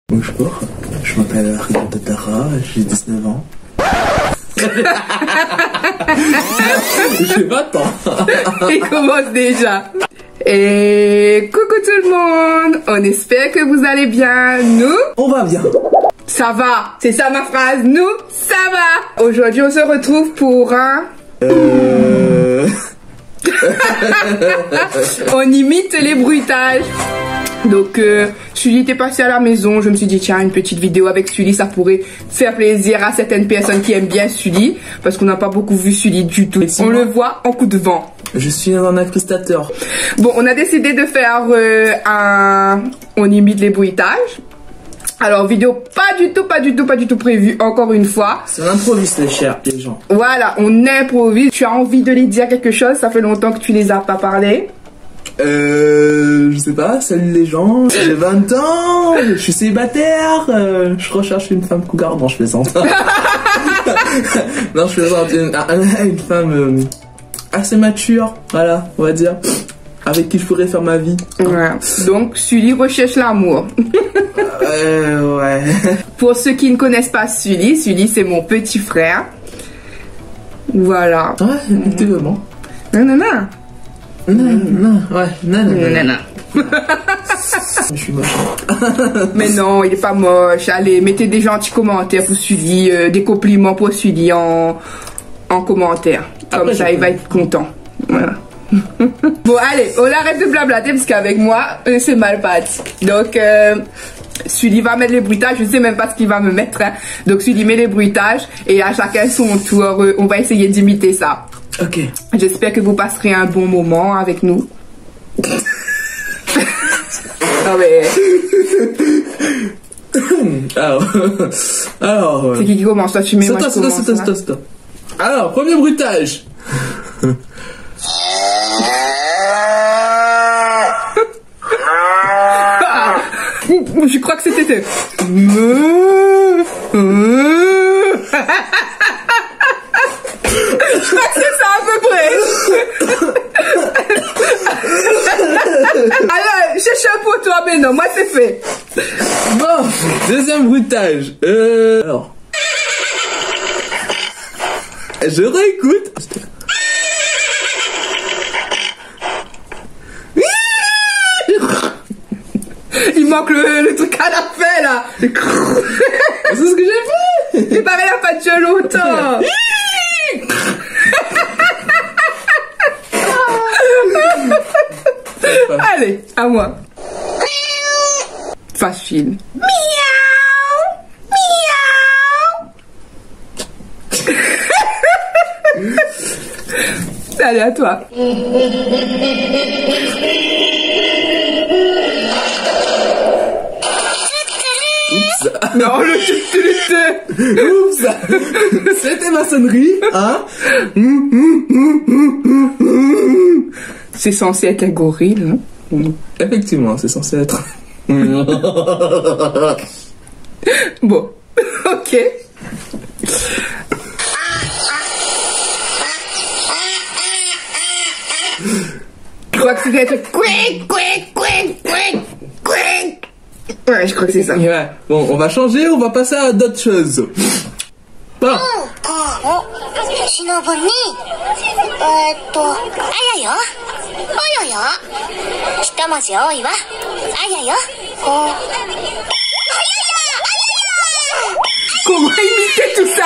Bonjour, je m'appelle Rigo Tatara, j'ai 19 ans. J'ai 20 ans. Il commence déjà. Et coucou tout le monde, on espère que vous allez bien. Nous, On va bien. ça va. C'est ça ma phrase. Nous, ça va. Aujourd'hui, on se retrouve pour un... On imite les bruitages. Donc, Sully était passé à la maison. Je me suis dit, tiens, une petite vidéo avec Sully, ça pourrait faire plaisir à certaines personnes qui aiment bien Sully. Parce qu'on n'a pas beaucoup vu Sully du tout. On le voit en coup de vent. Je suis un accusateur. Bon, on a décidé de faire on imite les bruitages. Alors, vidéo pas du tout prévue, encore une fois. C'est l'improviste, les gens. Voilà, on improvise. Tu as envie de les dire quelque chose? Ça fait longtemps que tu les as pas parlé. Je sais pas, salut les gens, j'ai 20 ans, je suis célibataire, je recherche une femme cougar. Non, je plaisante. Non, je plaisante. Une femme assez mature, voilà, on va dire, avec qui je pourrais faire ma vie. Voilà. Donc, Sully recherche l'amour. Ouais. Pour ceux qui ne connaissent pas Sully, Sully c'est mon petit frère. Voilà. Ouais, effectivement. Non. Je suis moche. Mais non, il est pas moche. Allez, mettez des gentils commentaires pour Sully, des compliments pour Sully en commentaire. Comme Après, ça, il va être content. Voilà. Bon, allez, on arrête de blablater parce qu'avec moi, c'est mal parti. Donc, Sully va mettre les bruitages. Je sais même pas ce qu'il va me mettre. Hein. Donc, Sully met les bruitages et à chacun son tour, on va essayer d'imiter ça. Ok. J'espère que vous passerez un bon moment avec nous. Non mais... Alors C'est qui commence? Toi tu mets, moi je commence. Stop. Alors, premier bruitage. Ah, je crois que c'était... Je crois que c'est ça à peu près. Alors, cherche un pour toi, mais non, moi c'est fait. Bon, deuxième bruitage. Alors. Je réécoute. Il manque le truc à la fin là. C'est ce que j'ai fait. C'est pareil, il a pas de longtemps. Allez, à moi. Facile. Miaou, miaou. Allez, à toi. Oups. Non, le tut. Oups. C'était ma sonnerie, hein. C'est censé être un gorille, non? Effectivement, c'est censé être. Bon, ok. Je crois que c'était être quick. Ouais, je crois que c'est ça. Ouais. Bon, on va changer, on va passer à d'autres choses. Bon. しのぶにあやよおよよ一文字多いわあやよこう Comment imiter tout ça?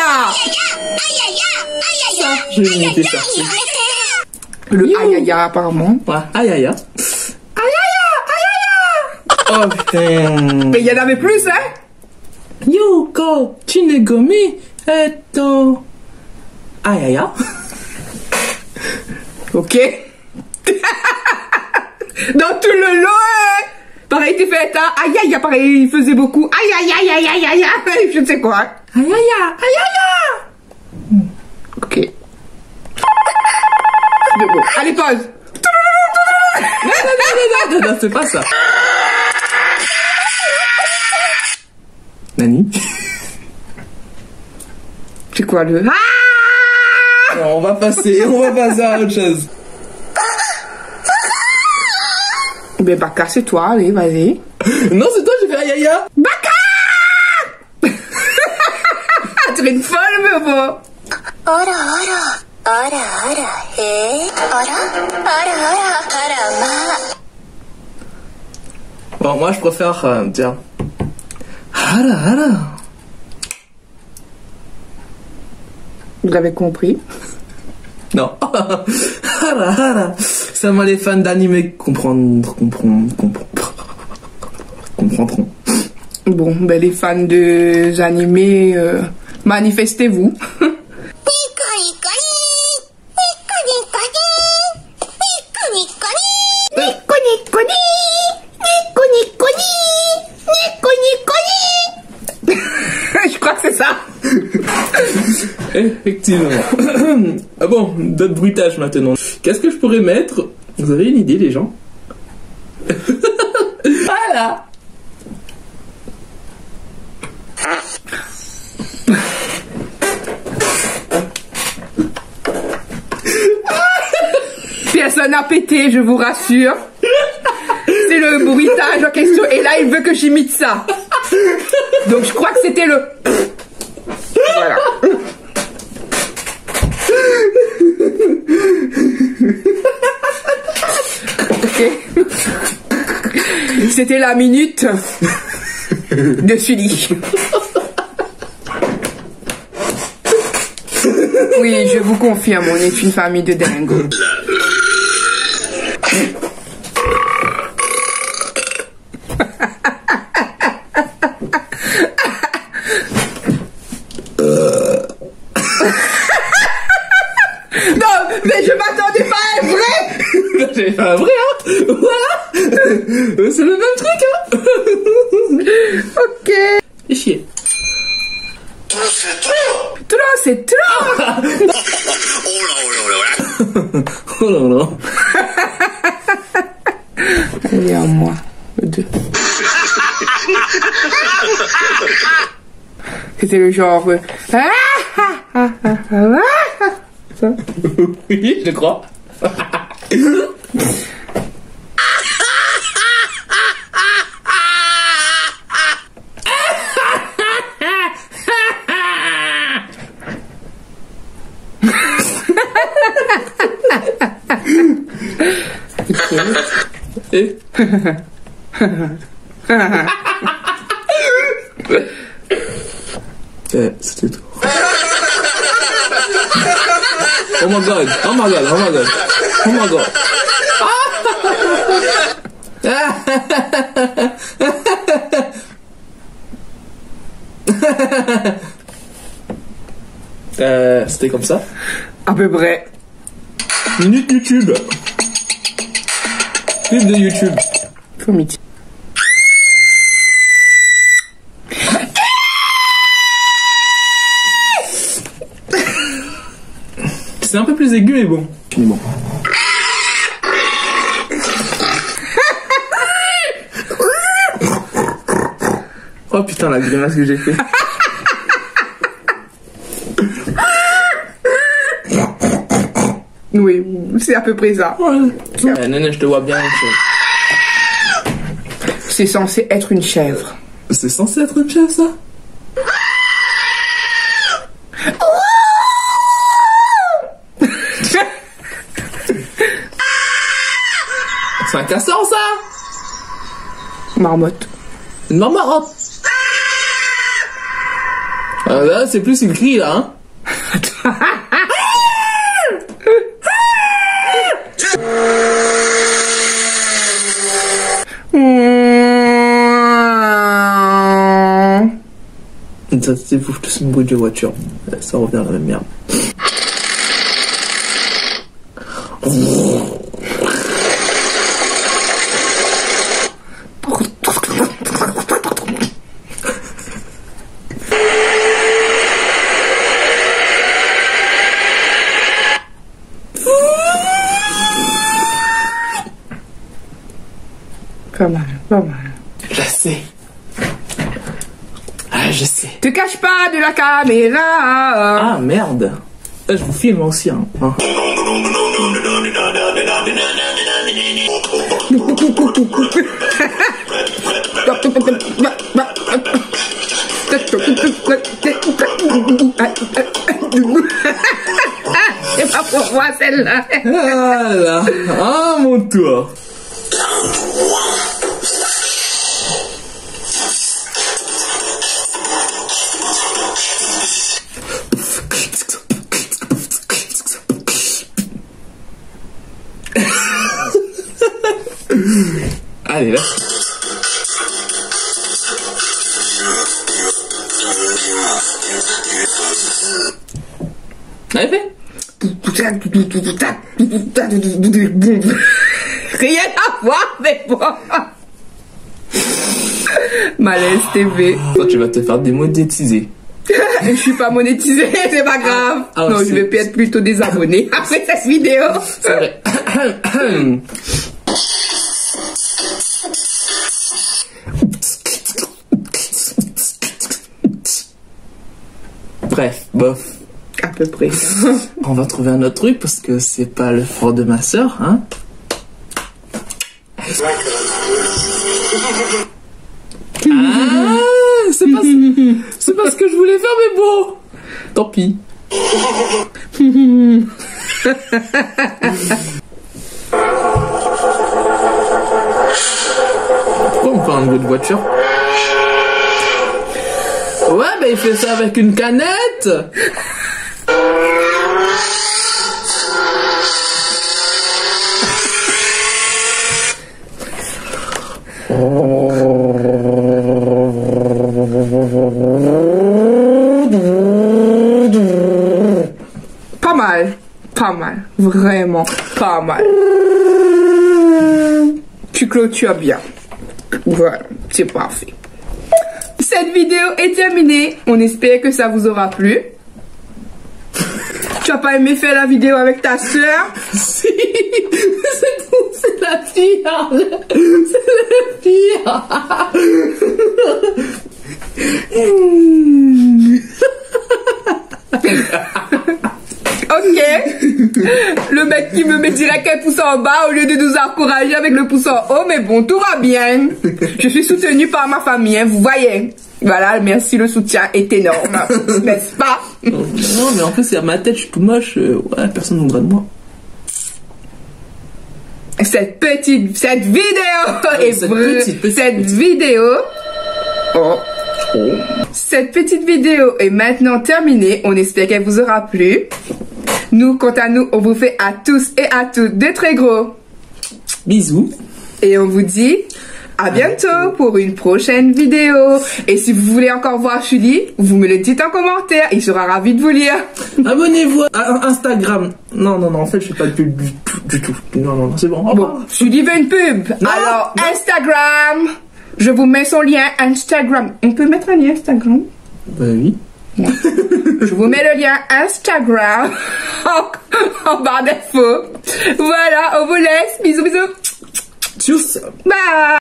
Je vais imiter ça. Le ayaya apparemment. Ouais. Aïe aïe aïe. Oh putain. Mais il y en avait plus, hein? Yuko Chinegomi eto. Aïe aïe aïe. Ok. Dans tout le lot, pareil, t'es fait, hein? Aïe aïe, pareil, il faisait beaucoup. Aïe, je ne sais quoi. Aïe aïe aïe. Ok. C'est bon. Allez, pause. Non, c'est pas ça. Nani? C'est quoi le... Ah! Non, on va passer à autre chose. Ben Baka, c'est toi, allez, vas-y. Non, c'est toi, j'ai fait aïe aïe aïe. Baka! être une folle, mais bon. あらあら、あらあら、へえ、あら、あらあら、あらまあ。 Bon, moi, je préfère dire... Hala, hala. Vous avez compris? Non. Hala, hala. Seulement les fans d'anime comprendront. Bon, ben les fans de animés, manifestez-vous. Je crois que c'est ça. Effectivement. Ah bon, d'autres bruitages maintenant. Qu'est-ce que je pourrais mettre? Vous avez une idée, les gens? Voilà. Personne n'a pété, je vous rassure. C'est le bruitage en question. Et là, il veut que j'imite ça. Donc, je crois que c'était le... Voilà. Ok. C'était la minute de Sully. Oui, je vous confirme, on est une famille de dingo. Non, mais je m'attendais pas à un vrai. J'ai fait un vrai, hein. Voilà. C'est le même truc, hein. Ok. Et chier. Trop, c'est trop. Oh là là. Allez, à moi. Deux. C'était le genre... Ça. Oui, je crois. Et c'était tout. Oh my god, oh my god, oh my god, oh my god. C'était comme ça. À peu près. Minute YouTube. Pub de YouTube. Comité. C'est un peu plus aigu, mais bon. Mais bon. Oh putain, la grimace que j'ai fait. Oui, c'est à peu près ça. Ouais. Néné, je te vois bien. C'est censé être une chèvre. C'est censé être une chèvre, ça? C'est un castor, ça? Marmotte. Une marmotte. Ah, là, c'est plus une crie, là, hein? Ça, c'est fou, c'est une bruit de voiture. Ça revient à la même merde. Pas mal, pas mal. Je sais. Ah, je sais. Te cache pas de la caméra. Ah, merde. Là, je vous filme aussi, hein. C'est pas pour moi celle-là. Voilà. Ah, mon tour. Allez, là. Allez, fais. Rien à voir avec moi. Malaise TV. Toi, tu vas te faire démonétiser. Je suis pas monétisée, c'est pas grave. Non, je vais peut-être plutôt désabonner après cette vidéo. C'est vrai. Bref, bof. À peu près. On va trouver un autre truc parce que c'est pas le fort de ma soeur, hein. Ah, c'est pas ce que je voulais faire, mais bon. Tant pis. Pourquoi on fait un bruit de voiture? Ouais, bah il fait ça avec une canette. Pas mal. Pas mal. Vraiment pas mal. Tu clôtures bien. Voilà, c'est parfait. Cette vidéo est terminée. On espère que ça vous aura plu. Tu as pas aimé faire la vidéo avec ta soeur? Si, c'est la pire. C'est la pire. Ok. Le mec qui me met direct un pouce en bas au lieu de nous encourager avec le pouce en haut. Mais bon, tout va bien. Je suis soutenue par ma famille, hein, vous voyez. Voilà, merci, le soutien est énorme. N'est-ce pas? Non, mais en plus, à ma tête, je suis tout moche. Ouais, personne ne voudrait de moi. Cette vidéo Cette petite vidéo est maintenant terminée. On espère qu'elle vous aura plu. Nous, quant à nous, on vous fait à tous et à toutes de très gros bisous. Et on vous dit à bientôt pour une prochaine vidéo. Et si vous voulez encore voir Julie, vous me le dites en commentaire. Il sera ravi de vous lire. Abonnez-vous à Instagram. Non, en fait, je fais pas de pub du tout. Non, c'est bon. Bon, Julie veut une pub. Non, alors, non. Instagram. Je vous mets son lien Instagram. On peut mettre un lien Instagram? Bah oui. Je vous mets le lien Instagram en barre d'infos. Voilà, on vous laisse. Bisous. Tchuss. Bye.